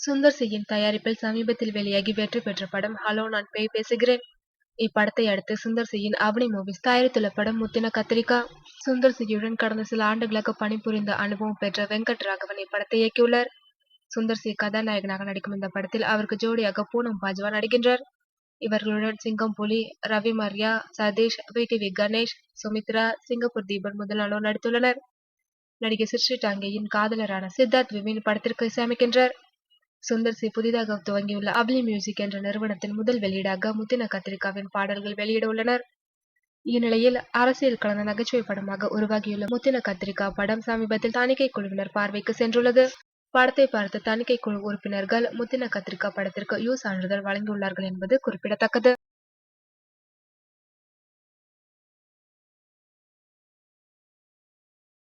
சுந்தர் சியின் தயாரிப்பில் சமீபத்தில் வெளியாகி வெற்றி பெற்ற படம் ஹலோ நான் பேய் பேசுகிறேன். இப்படத்தை அடுத்து சுந்தர் சியின் அவனி மூவிஸ் தயாரித்துள்ள படம் முத்தின கத்திரிக்கா. சுந்தர் சியுடன் கடந்த சில ஆண்டுகளாக பணிபுரிந்த அனுபவம் பெற்ற வெங்கட் ராகவன் இப்படத்தை இயக்கியுள்ளார். சுந்தர் சி கதாநாயகனாக நடிக்கும் இந்த படத்தில் அவருக்கு ஜோடியாக பூனம் பாஜ்வா நடிக்கின்றார். இவர்களுடன் சிங்கம் புலி, ரவி மர்யா, சதீஷ், VTV கணேஷ், சுமித்ரா, சிங்கப்பூர் தீபன் முதலானோர் நடித்துள்ளனர். நடிகை சிருஷ்டி டாங்கேயின் காதலரான சித்தார்த் விபின் படத்திற்கு இசையமைக்கின்றார். சுந்தர் சி புதிதாக துவங்கியுள்ள அவ்லி மியூசிக் என்ற நிறுவனத்தின் முதல் வெளியீடாக முத்தின கத்திரிக்காவின் பாடல்கள் வெளியிட உள்ளனர். இந்நிலையில் அரசியல் கலந்த நகைச்சுவை படமாக உருவாகியுள்ள முத்தின கத்திரிக்கா படம் சமீபத்தில் தணிக்கை குழுவினர் பார்வைக்கு சென்றுள்ளது. படத்தை பார்த்த தணிக்கை குழு உறுப்பினர்கள் முத்தின கத்திரிக்கா படத்திற்கு சான்றிதழ் வழங்கியுள்ளார்கள் என்பது குறிப்பிடத்தக்கது.